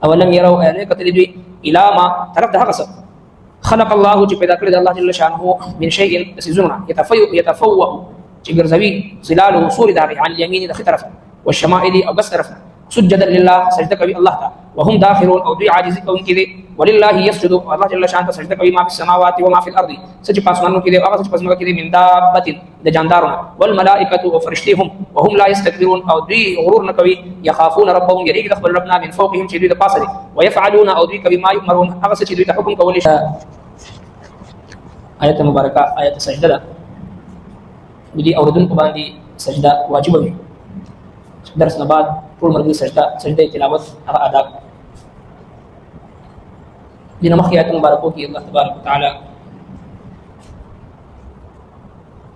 اولم يروا ان قتل دوی الى ما طرف ده هغه خلق الله چې پیدا کړی د الله جل شانه من شيء سيزونه يتفوه چې ګرځوي ظلاله سور داغي عن اليمين د طرف والشمائل او بس طرف سجدا لله سجده کوي الله تعالی وهم داخلون او دوی عاجزي کوونکي دي ولله يسجد الله جل شانه سجده کوي ما في السماوات وما في الارض سجد پاسمانو کې دي هغه سجد پاسمانو کې دي من دابه د جاندارونو والملائکه وفرشتهم وهم لا يستكبرون او دوی غرور نه کوي يخافون ربهم يريد خبر ربنا من فوقهم چې دوی د پاسه دي ويفعلون او دوی کوي ما يؤمرون هغه چې دوی ته حکم کوي آیت مبارکه آیت سجده ده دي اوردونکو باندې سجده واجب وي درس نه بعد ټول مرګي سجده تلاوت هغه ادا دي نمخ آیت مبارکو کې الله تبارک وتعالى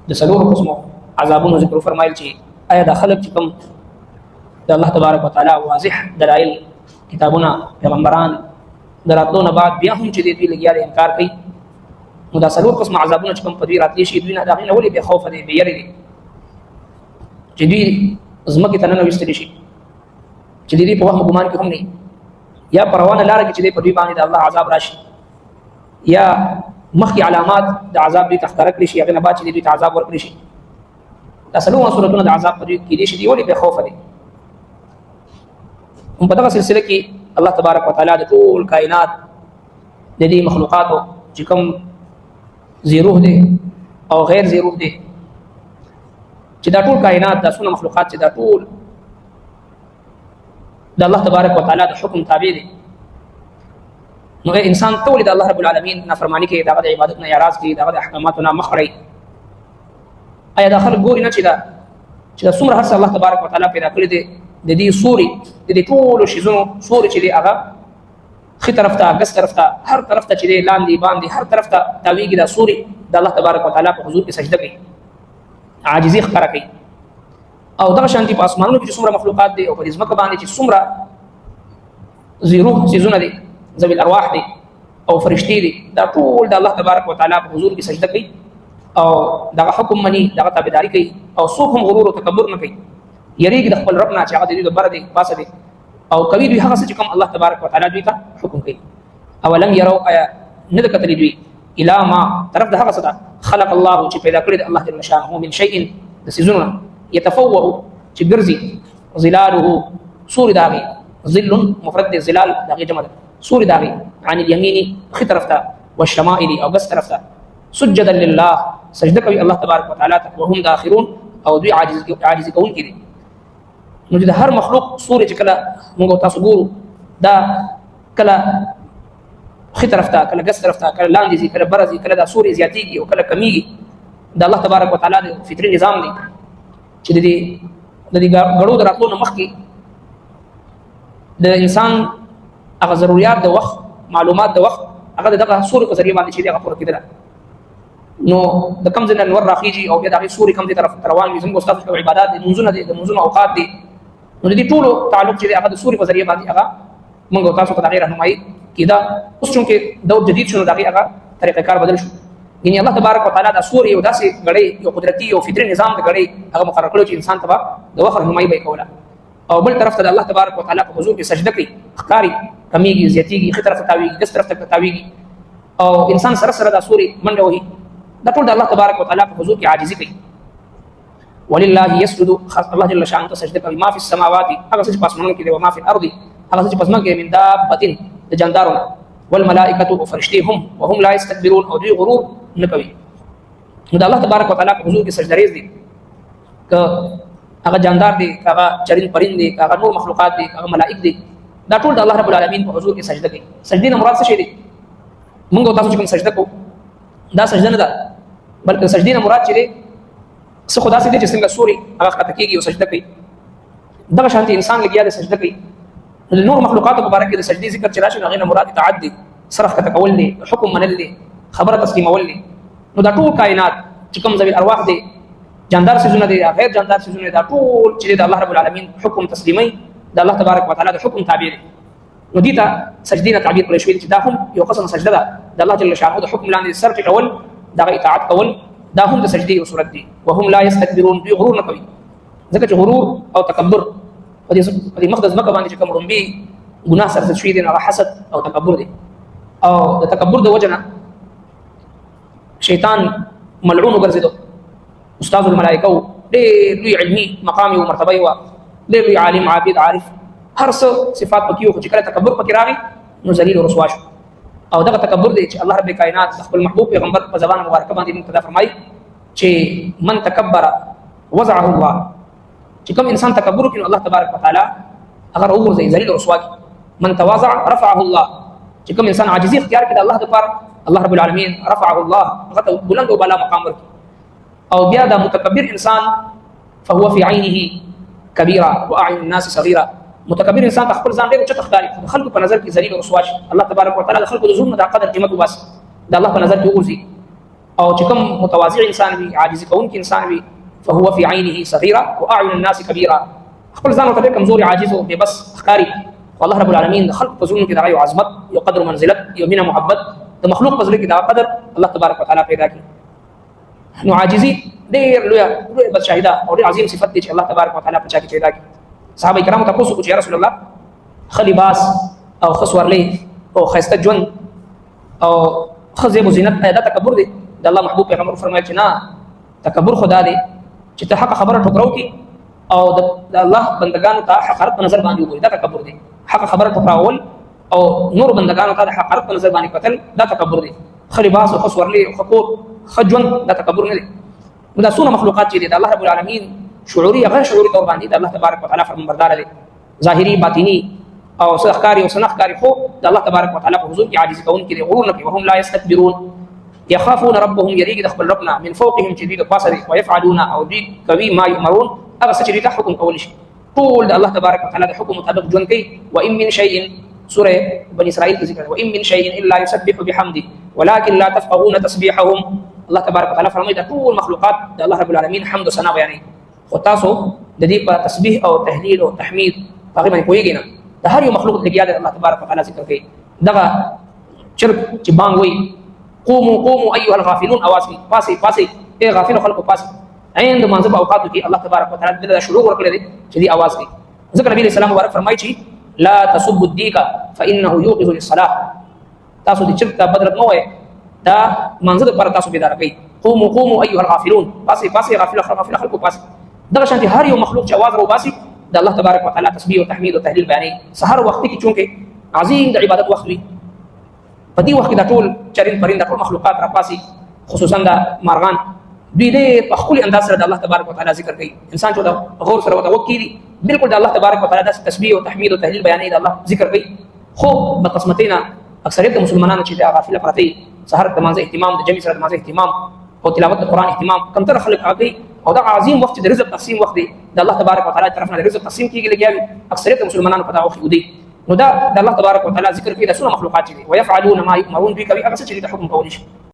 د سلور قسمو عذابونو ذکر فرمایل چې آیا د خلق چې کوم د الله تبارک وتعالى واضح دلایل کتابونه پیغمبران دراتلو نه بعد بیا هم چې دوی لګیا انکار کوي نو دا سلور قسم عذابونه چې کوم په دوی راتلی شي دوی نه دا غینه ولې به خوف دي به یری دي چې دوی زمکه ته نه وستلی شي چې دوی په وهم ګمان کې هم نه یا پروانه لار کې چې دوی په دوی باندې د الله عذاب راشي یا مخکې علامات د عذاب دوی تخکر کړی شي هغه نه بعد چې دوی ته عذاب ورکړي شي دا سلور صورتونه د عذاب په دوی کې دي شي ولې به خوف دي هم په دغه سلسله کې الله تبارک وتعالى د ټول کائنات د دې مخلوقاتو چې کوم زیروح دي او غیر زیروح دي چې دا ټول کائنات د سونه مخلوقات چې دا ټول د الله تبارک وتعالى د حکم تابع دي نو انسان ټول د الله رب العالمین نافرمانی کوي دغه عبادت نه اعراض کوي دغه احکاماتو نه مخړی آیا دا خلک ګوري نه چې دا څومره هر څه الله تبارک وتعالى پیدا کړی دي د دې سوري د دې ټول شیزونو سوري چې دی هغه خي طرف ته ګس طرف ته هر طرف ته چې دی لاندې باندې هر طرف ته تاویږي دا سوري د الله تبارک وتعالى په حضور کې سجده کوي عاجزي ښکاره کوي او دغه شانتي په اسمانونو کې څومره مخلوقات دي او په ځمکه باندې چې څومره زیروح سيزونه دي ذوی الارواح دي او فرشتي دي دا ټول د الله تبارک وتعالى په حضور کې سجده کوي او دغه حکم مني دغه تابعداري کوي او څوک هم غرور او تکبر نه کوي یریږي د خپل رب نه چې هغه د دې بر دي پاسه دي او کوي دوی هغه چې کوم الله تبارک وتعالى دوی ته حکم کوي اولم يروا آیا نه د کتلې دوی الا ما طرف د هغه څه خلق الله چې پیدا کړی د الله جل شانه من شيء د سيزونه يتفوه چې ګرځي ظلاله سور داغي ظل مفرد ظلال داغي جمع سور داغي عن اليمين خي طرفته والشمائل او بس طرفته سجدا لله سجده کوي الله تبارک وتعالى وهم داخرون او دوی عاجز کوون کړي نو د هر مخلوق سورې چې کله موږ تاسو ګورو دا کله خي طرفته کله ګس طرفته کله لاندې زی کله برزي کله دا سورې زیاتېږي او کله کمیږي د الله تبارک وتعالى د فطري نظام دی چې د دې غړو دراتلو نه مخکې د انسان هغه ضرورت د وخت معلومات د وخت هغه دغه سورې په ذریعہ باندې چې هغه پوره کېدل نو د کم ځای نور راخیږي او بیا د سورې کم دي طرف روان وي زموږ استاد او عبادت د منځونه دي د منځونو اوقات دي نو د دې ټولو تعلق چې هغه د سورې په ذریعہ باندې هغه موږ تاسو ته د غیر رهنمایي کیدا اوس چې دور جدید شنو دغه هغه طریقه کار بدل شو یعنی الله تبارک وتعالى د سورې او داسې غړي یو قدرتي او فطري نظام د غړي هغه مقرر کړو چې انسان ته د وخت رهنمایي به کوله او بل طرف ته الله تبارک وتعالى په حضور کې سجده کوي ښکاری کمیږي زیاتېږي خې طرف ته تاویږي دس طرف ته تاویږي او انسان سره سره د سورې منډه وهي دا ټول د الله تبارک وتعالى په حضور کې عاجزي کوي ولله يسجد الله جل شانه سجده کوي ما في السماوات هغه چې پاسمانونو کې دي او ما في الارض هغه چې پاسمان کې من دابه د جاندارونو والملائکه وفرشتهم وهم لا يستكبرون او دوی غرور نه کوي نو د الله تبارک وتعالى په حضور کې سجده ریز دي ک هغه جاندار دي هغه چرین پرین دي هغه نور مخلوقات دي هغه ملائک دي دا ټول د الله رب العالمین په حضور کې سجده کوي سجدي نه مراد څه شي دي موږ تاسو چې کوم سجده کوو دا سجده نه ده بلکې سجدي نه مراد چې دي څه خدا سي دي چې څنګه سوري هغه خطا کیږي او سجده کوي دا شانتي انسان لګیا د سجده کوي د نور مخلوقات مبارک د سجدي ذکر چې راشي هغه نه مراد تعدي صرف کته کول دي حکم منل دي خبره تسلیمول دي نو دا ټول کائنات چې کوم ذوی الارواح دي جاندار سيزونه دي غیر جاندار سيزونه دا ټول چې د الله رب العالمین حکم تسلیمي د الله تبارک وتعالى د حکم تابع دي نو دي ته سجدي نه تعبیر کړی شوی چې دا هم یو قسم سجده ده د الله جل شانه د حکم لاندې سر ټکول دا اطاعت کول دا هم د سجدي او صورت دي وهم لا يستكبرون دوی غرور نه کوي ځکه چې غرور او تکبر په دې مقدس مکه باندې چې کوم رمبي ګناه سره شوي دي هغه حسد او تکبر دی. او د تکبر د وجه نه شیطان ملعون وګرځېدو. استاذ الملائکه و، ډېر لوی علمي مقام او مرتبه و، ډېر لوی عالم عابد عارف، هر څه صفات پکې وو، خو چې کله تکبر پکې راغی نو ذلیل او رسوا شو. او دغه تکبر دی چې الله رب کائنات خپل محبوب پیغمبر په زبان مبارکه باندې موږ ته فرمایي چې من تکبر وضعه الله، چې کوم انسان تکبر کوي الله تبارک وتعالى هغه وګرځي ذلیل او رسوا کی. من تواضع رفعه الله، چې کوم انسان عاجزي اختیار کړي الله لپاره الله رب العالمین رفعه الله، هغه بلند او بالا مقام ورکړي. او بیا دا متکبر انسان فهو في عينه كبيرا واعين الناس صغيرا، متکبر انسان خپل ځان ډېر اوچت ښکاري، د خلکو په نظر کې ذلیل او رسوا شي. الله تبارک وتعالى د خلکو د ظلم د قدر قیمت وباسي، د الله په نظر کې وګرځي. او چې کوم متواضع انسان وي، عاجزي کوونکی انسان وي، فهو في عينه صغيرا واعين الناس كبيرا، خپل ځان ورته ډېر کمزوري عاجز او بې بس ښکاري. والله رب العالمین د خلق په زړونو کې دغه یو عظمت، یو قدر منزلت، یو مینه محبت د مخلوق په زړه کې دغه قدر الله تبارک وتعالى پیدا کړي. نو عاجزي ډېر لویه بس شاهده او ډېر عظیم صفت دی چې الله تبارک وتعالى په چا کې پیدا کړي. صحابه کرامو تاسو کو چې یا رسول الله ښه لباس او ښه سورلۍ او ښایسته ژوند او ښه زیب و زینت دا تکبر دی؟ د الله محبوب پیغمبر فرمایي چې نه، تکبر خدا دی چې ته حق خبره ټوکراو کی او د الله بندگانو ته حقارت په نظر باندې وګوري، دا تکبر دی. حق خبره ټوکراول او نور بندگانو ته د حقارت په نظر باندې کتل دا تکبر دی. ښه لباس او ښه سورلۍ او ښه کور ښه ژوند دا تکبر نه دی. نو دا څونه مخلوقات چې دي د الله رب العالمین شعوري غیر شعوري طور باندې د الله تبارک وتعالى فرمانبردار دي، ظاهري باطني او سخکاري او سنخکاري، خو د الله تبارک وتعالى په حضور کې عاجز کوونکي دي، غرور نه کوي. وهم لا يستكبرون يخافون ربهم، يريد خپل ربنا من فوقهم چې دوی د پاسه دي، ويفعلون او دوی کوي ما يؤمرون، هغه څه چې دوی ته حکم کولی شي. ټول د الله تبارک وتعالى د حکم مطابق ژوند کوي. وان من شيء، سوره بني اسرائيل کې ذکر، وان من شيء الا يسبح بحمده ولكن لا تفقهون تسبيحهم. الله تبارک وتعالى فرمایي دا ټول مخلوقات د الله رب العالمین حمد او ثنا بیانوي، خو تاسو د دې په تسبیح او تهلیل او تحمید هغه باندې پوهیږئ نه. د هر یو مخلوق لګیا دی الله تبارک وتعالى ذکر کوي. دغه چرګ چې بانګ وایي قوموا قوموا ايها الغافلون، اواز کوي پاسې پاسې اے غافل خلکو پاسې. عین د مانځه په اوقاتو کې الله تبارک وتعالى دغه شروع ورکړی دی چې دې اواز کوي. ذکر نبی اسلام مبارک فرمایي چې لا تسبوا الديك فانه يوقظ للصلاه، تاسو د چرګ ته بدرت مو وایي، دا مانځه لپاره تاسو بیدار کوي. قوموا قوموا ايها الغافلون، پاسې پاسې غافل خلکو پاسې. دغه شانتي هر یو مخلوق چې आवाज روباسي د الله تبارک وتعالى تسبیح او تحمید او تهلیل بیانوي. سحر وخت کې چونکه عظیم د عبادت وخت وي، په دې وخت کې د ټول چرین پرنده ټول مخلوقات راپاسي، خصوصا د مارغان دوی دې په خپل انداز سره د الله تبارک وتعالى ذکر کوي. انسان چې د غور سره وتوکل بالکل د الله تبارک وتعالى د تسبیح او تحمید او تهلیل بیانوي، د الله ذکر کوي. خو د قسمتینا اکثریت مسلمانانو چې د غافل پراته سحر د مانځه اهتمام، د جمع سره د مانځه اهتمام او تلاوت د قران اهتمام کم تر خلق هغه، او دا عظیم وخت د رزق تقسیم وخت دی، د الله تبارک وتعالى طرف نه رزق تقسیم کیږي لګیاوي. اکثریت مسلمانانو په دا وخت ودی، نو دا د الله تبارک وتعالى ذکر کوي د څونه مخلوقات دي، ويفعلون ما يؤمرون، دوی کوي هغه څه چې د حکم کولی شي.